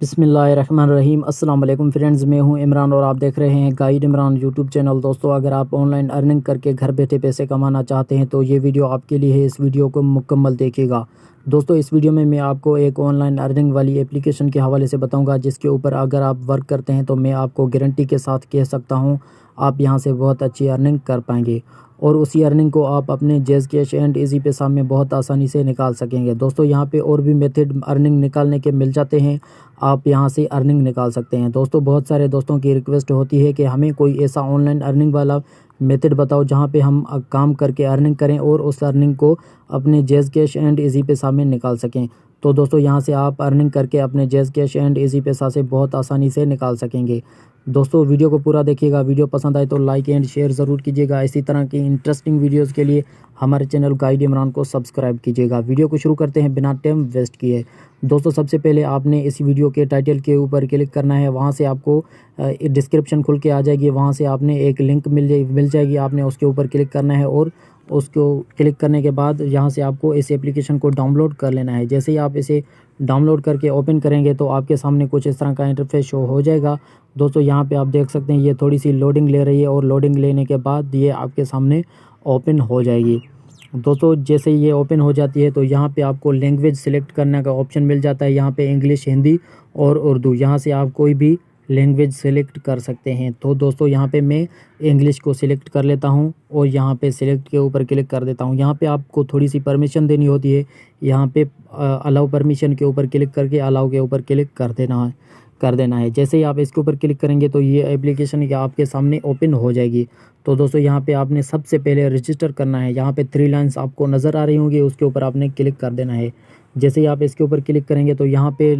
बिस्मिल्लाहिर्रहमानिर्रहीम। अस्सलाम वालेकुम फ्रेंड्स, मैं हूं इमरान और आप देख रहे हैं गाइड इमरान यूट्यूब चैनल। दोस्तों, अगर आप ऑनलाइन अर्निंग करके घर बैठे पैसे कमाना चाहते हैं तो ये वीडियो आपके लिए है। इस वीडियो को मुकम्मल देखिएगा। दोस्तों, इस वीडियो में मैं आपको एक ऑनलाइन अर्निंग वाली एप्लीकेशन के हवाले से बताऊंगा, जिसके ऊपर अगर आप वर्क करते हैं तो मैं आपको गारंटी के साथ कह सकता हूं आप यहां से बहुत अच्छी अर्निंग कर पाएंगे और उसी अर्निंग को आप अपने जैज़ कैश एंड इजी पैसा में बहुत आसानी से निकाल सकेंगे। दोस्तों, यहाँ पे और भी मेथड अर्निंग निकालने के मिल जाते हैं, आप यहाँ से अर्निंग निकाल सकते हैं। दोस्तों, बहुत सारे दोस्तों की रिक्वेस्ट होती है कि हमें कोई ऐसा ऑनलाइन अर्निंग वाला मेथड बताओ जहाँ पे हम काम करके अर्निंग करें और उस अर्निंग को अपने जैज़ कैश एंड इजी पैसा में निकाल सकें। तो दोस्तों, यहाँ से आप अर्निंग करके अपने जैज़ कैश एंड इजी पैसा से बहुत आसानी से निकाल सकेंगे। दोस्तों, वीडियो को पूरा देखिएगा। वीडियो पसंद आए तो लाइक एंड शेयर ज़रूर कीजिएगा। इसी तरह की इंटरेस्टिंग वीडियोस के लिए हमारे चैनल गाइड इमरान को सब्सक्राइब कीजिएगा। वीडियो को शुरू करते हैं बिना टाइम वेस्ट किए। दोस्तों, सबसे पहले आपने इस वीडियो के टाइटल के ऊपर क्लिक करना है। वहाँ से आपको डिस्क्रिप्शन खुल के आ जाएगी। वहाँ से आपने एक लिंक मिल जाएगी। आपने उसके ऊपर क्लिक करना है और उसको क्लिक करने के बाद यहाँ से आपको इस एप्लीकेशन को डाउनलोड कर लेना है। जैसे ही आप इसे डाउनलोड करके ओपन करेंगे तो आपके सामने कुछ इस तरह का इंटरफेस शो हो जाएगा। दोस्तों, यहाँ पे आप देख सकते हैं ये थोड़ी सी लोडिंग ले रही है और लोडिंग लेने के बाद ये आपके सामने ओपन हो जाएगी। दोस्तों, जैसे ये ओपन हो जाती है तो यहाँ पे आपको लैंग्वेज सिलेक्ट करने का ऑप्शन मिल जाता है। यहाँ पे इंग्लिश, हिंदी और उर्दू, यहाँ से आप कोई भी लैंग्वेज सेलेक्ट कर सकते हैं। तो दोस्तों, यहाँ पे मैं इंग्लिश को सिलेक्ट कर लेता हूँ और यहाँ पे सिलेक्ट के ऊपर क्लिक कर देता हूँ। यहाँ पे आपको थोड़ी सी परमिशन देनी होती है। यहाँ पे अलाउ परमिशन के ऊपर क्लिक करके अलाउ के ऊपर क्लिक कर देना है। जैसे ही आप इसके ऊपर क्लिक करेंगे तो ये एप्लीकेशन आपके सामने ओपन हो जाएगी। तो दोस्तों, यहाँ पे आपने सबसे पहले रजिस्टर करना है। यहाँ पे 3 लाइन्स आपको नज़र आ रही होंगी, उसके ऊपर आपने क्लिक कर देना है। जैसे ही आप इसके ऊपर क्लिक करेंगे तो यहाँ पे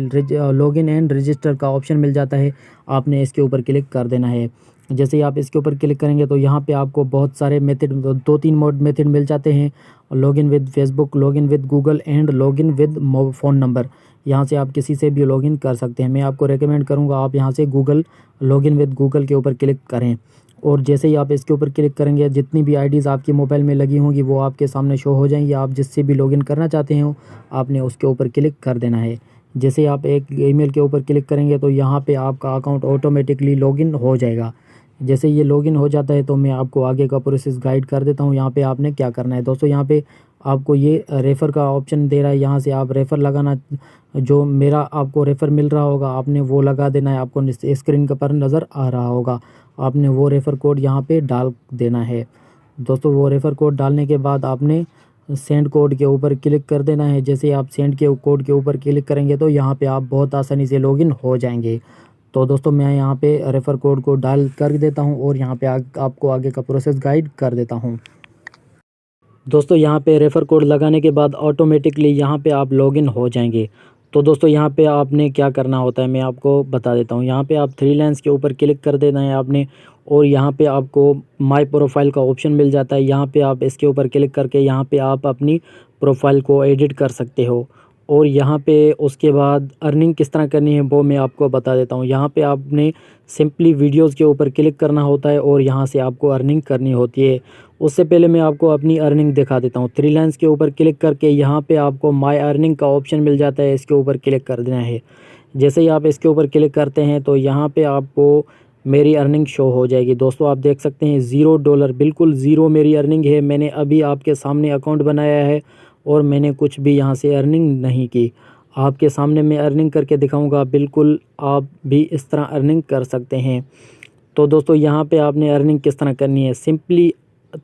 लॉगिन एंड रजिस्टर का ऑप्शन मिल जाता है। आपने इसके ऊपर क्लिक कर देना है। जैसे ही आप इसके ऊपर क्लिक करेंगे तो यहाँ पे आपको बहुत सारे मेथड 2-3 मेथड मिल जाते हैं। Login with Facebook, login with Google and login with phone number. यहाँ से आप किसी से भी लॉगिन कर सकते हैं। मैं आपको रेकमेंड करूँगा आप यहाँ से लॉगिन विद गूगल के ऊपर क्लिक करें। और जैसे ही आप इसके ऊपर क्लिक करेंगे जितनी भी आईडीज़ आपके मोबाइल में लगी होंगी वो आपके सामने शो हो जाएंगी। आप जिससे भी लॉगिन करना चाहते हो आपने उसके ऊपर क्लिक कर देना है। जैसे ही आप एक ईमेल के ऊपर क्लिक करेंगे तो यहाँ पे आपका अकाउंट ऑटोमेटिकली लॉगिन हो जाएगा। जैसे ये लॉगिन हो जाता है तो मैं आपको आगे का प्रोसेस गाइड कर देता हूँ। यहाँ पे आपने क्या करना है। दोस्तों, यहाँ पे आपको ये रेफ़र का ऑप्शन दे रहा है। यहाँ से आप रेफ़र लगाना, जो मेरा आपको रेफ़र मिल रहा होगा आपने वो लगा देना है। आपको स्क्रीन पर नज़र आ रहा होगा, आपने वो रेफ़र कोड यहाँ पे डाल देना है। दोस्तों, वो रेफ़र कोड डालने के बाद आपने सेंड कोड के ऊपर क्लिक कर देना है। जैसे आप सेंड के कोड के ऊपर क्लिक करेंगे तो यहाँ पे आप बहुत आसानी से लॉगिन हो जाएंगे। तो दोस्तों, मैं यहाँ पे रेफ़र कोड को डाल कर देता हूँ और यहाँ पे आपको आगे का प्रोसेस गाइड कर देता हूँ। दोस्तों, यहाँ पे रेफ़र कोड लगाने के बाद ऑटोमेटिकली यहाँ पे आप लॉगिन हो जाएंगे। तो दोस्तों, यहाँ पे आपने क्या करना होता है मैं आपको बता देता हूँ। यहाँ पे आप 3 लाइन्स के ऊपर क्लिक कर देना है आपने और यहाँ पे आपको माय प्रोफाइल का ऑप्शन मिल जाता है। यहाँ पे आप इसके ऊपर क्लिक करके यहाँ पे आप अपनी प्रोफाइल को एडिट कर सकते हो। और यहाँ पे उसके बाद अर्निंग किस तरह करनी है वो मैं आपको बता देता हूँ। यहाँ पे आपने सिंपली वीडियोस के ऊपर क्लिक करना होता है और यहाँ से आपको अर्निंग करनी होती है। उससे पहले मैं आपको अपनी अर्निंग दिखा देता हूँ। 3 लाइन्स के ऊपर क्लिक करके यहाँ पे आपको माय अर्निंग का ऑप्शन मिल जाता है, इसके ऊपर क्लिक कर देना है। जैसे ही आप इसके ऊपर क्लिक करते हैं तो यहाँ पे आपको मेरी अर्निंग शो हो जाएगी। दोस्तों, आप देख सकते हैं $0, बिल्कुल ज़ीरो मेरी अर्निंग है। मैंने अभी आपके सामने अकाउंट बनाया है और मैंने कुछ भी यहाँ से अर्निंग नहीं की। आपके सामने मैं अर्निंग करके दिखाऊंगा, बिल्कुल आप भी इस तरह अर्निंग कर सकते हैं। तो दोस्तों, यहाँ पे आपने अर्निंग किस तरह करनी है, सिंपली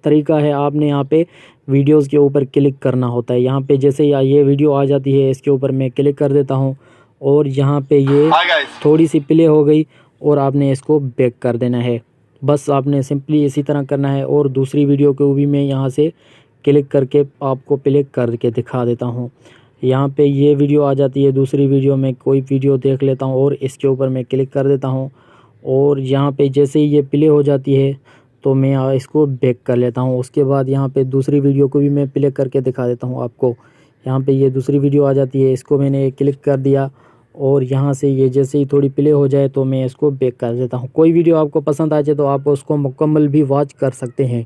तरीका है, आपने यहाँ पे वीडियोस के ऊपर क्लिक करना होता है। यहाँ पे जैसे ये वीडियो आ जाती है इसके ऊपर मैं क्लिक कर देता हूँ और यहाँ पे ये थोड़ी सी प्ले हो गई और आपने इसको बैक कर देना है। बस आपने सिंपली इसी तरह करना है। और दूसरी वीडियो को भी मैं यहाँ से क्लिक करके आपको प्ले करके दिखा देता हूँ। यहाँ पे ये वीडियो आ जाती है। दूसरी वीडियो में कोई वीडियो देख लेता हूँ और इसके ऊपर मैं क्लिक कर देता हूँ और यहाँ पे जैसे ही ये प्ले हो जाती है तो मैं इसको बैक कर लेता हूँ। उसके बाद यहाँ पे दूसरी वीडियो को भी मैं प्ले करके दिखा देता हूँ आपको। यहाँ पे ये दूसरी वीडियो आ जाती है, इसको मैंने क्लिक कर दिया और यहाँ से ये जैसे ही थोड़ी प्ले हो जाए तो मैं इसको बैक कर देता हूँ। कोई वीडियो आपको पसंद आ जाए तो आप उसको मुकम्मल भी वॉच कर सकते हैं।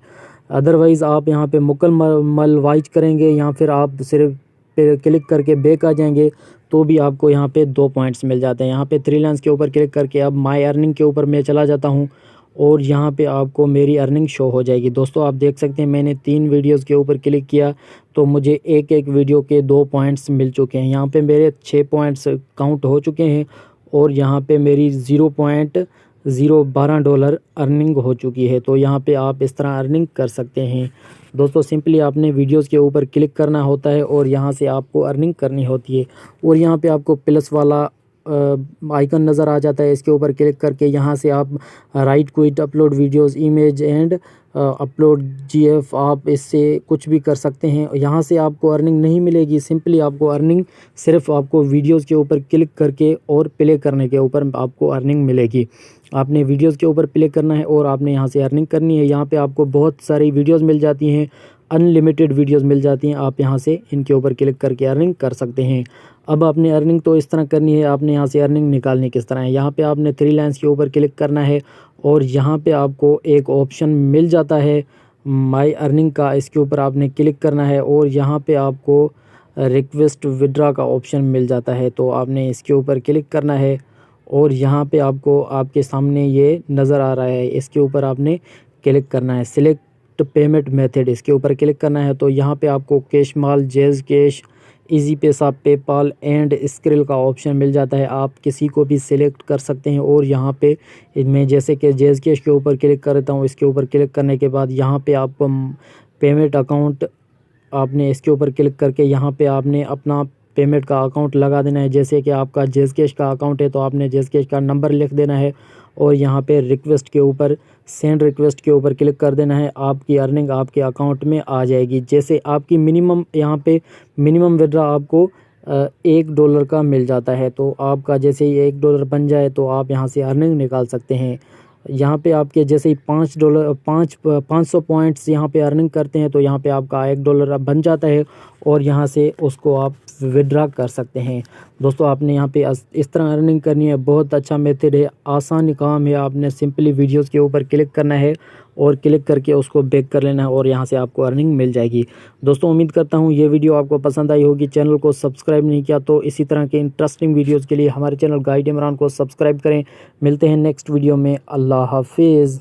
अदरवाइज़ आप यहाँ पे मुकम्मल वॉच करेंगे या फिर आप सिर्फ पे क्लिक करके बैक आ जाएंगे तो भी आपको यहाँ पे 2 पॉइंट्स मिल जाते हैं। यहाँ पे 3 लाइन्स के ऊपर क्लिक करके अब माय अर्निंग के ऊपर मैं चला जाता हूँ और यहाँ पे आपको मेरी अर्निंग शो हो जाएगी। दोस्तों आप देख सकते हैं मैंने 3 वीडियोस के ऊपर क्लिक किया तो मुझे एक एक वीडियो के 2 पॉइंट्स मिल चुके हैं। यहाँ पे मेरे 6 पॉइंट्स काउंट हो चुके हैं और यहाँ पे मेरी $0.012 अर्निंग हो चुकी है। तो यहाँ पे आप इस तरह अर्निंग कर सकते हैं। दोस्तों सिंपली आपने वीडियोस के ऊपर क्लिक करना होता है और यहाँ से आपको अर्निंग करनी होती है। और यहाँ पे आपको प्लस वाला आइकन नज़र आ जाता है, इसके ऊपर क्लिक करके यहाँ से आप right quit upload videos image and upload GF आप इससे कुछ भी कर सकते हैं। यहाँ से आपको अर्निंग नहीं मिलेगी, सिंपली आपको अर्निंग सिर्फ आपको वीडियोस के ऊपर क्लिक करके और प्ले करने के ऊपर आपको अर्निंग मिलेगी। आपने वीडियोस के ऊपर प्ले करना है और आपने यहाँ से अर्निंग करनी है। यहाँ पे आपको बहुत सारी वीडियोस मिल जाती हैं, अनलिमिटेड वीडियोस मिल जाती हैं। आप यहाँ से इनके ऊपर क्लिक करके अर्निंग कर सकते हैं। अब आपने अर्निंग तो इस तरह करनी है, आपने यहाँ से अर्निंग निकालनी किस तरह है। यहाँ पे आपने 3 लाइन्स के ऊपर क्लिक करना है और यहाँ पे आपको एक ऑप्शन मिल जाता है माय अर्निंग का, इसके ऊपर आपने क्लिक करना है और यहाँ पे आपको रिक्वेस्ट विड्रा का ऑप्शन मिल जाता है। तो आपने इसके ऊपर क्लिक करना है और यहाँ पे आपको आपके सामने ये नज़र आ रहा है, इसके ऊपर आपने क्लिक करना है। सिलेक्ट पेमेंट मेथड, इसके ऊपर क्लिक करना है। तो यहाँ पे आपको कैश माल, जैज़ कैश, इजी पैसा, पेपाल एंड स्क्रिल का ऑप्शन मिल जाता है। आप किसी को भी सिलेक्ट कर सकते हैं और यहाँ पे मैं जैसे कि जैज़ कैश के ऊपर क्लिक करता हूँ। इसके ऊपर क्लिक करने के बाद यहाँ पे आपको पेमेंट अकाउंट, आपने इसके ऊपर क्लिक करके यहाँ पे आपने अपना पेमेंट का अकाउंट लगा देना है। जैसे कि आपका जैज़ कैश का अकाउंट है तो आपने जैज़ कैश का नंबर लिख देना है और यहाँ पे रिक्वेस्ट के ऊपर, सेंड रिक्वेस्ट के ऊपर क्लिक कर देना है। आपकी अर्निंग आपके अकाउंट में आ जाएगी। जैसे आपकी मिनिमम, यहाँ पे मिनिमम विड्रा आपको $1 का मिल जाता है। तो आपका जैसे ही $1 बन जाए तो आप यहाँ से अर्निंग निकाल सकते हैं। यहाँ पे आपके जैसे ही $500 पॉइंट्स यहाँ पे अर्निंग करते हैं तो यहाँ पे आपका $1 बन जाता है और यहाँ से उसको आप विड्रा कर सकते हैं। दोस्तों आपने यहाँ पे इस तरह अर्निंग करनी है। बहुत अच्छा मेथड है, आसान काम है। आपने सिंपली वीडियोस के ऊपर क्लिक करना है और क्लिक करके उसको बैक कर लेना है और यहाँ से आपको अर्निंग मिल जाएगी। दोस्तों उम्मीद करता हूँ ये वीडियो आपको पसंद आई होगी। चैनल को सब्सक्राइब नहीं किया तो इसी तरह के इंटरेस्टिंग वीडियोज़ के लिए हमारे चैनल गाइड इमरान को सब्सक्राइब करें। मिलते हैं नेक्स्ट वीडियो में। अल्लाह हाफिज़।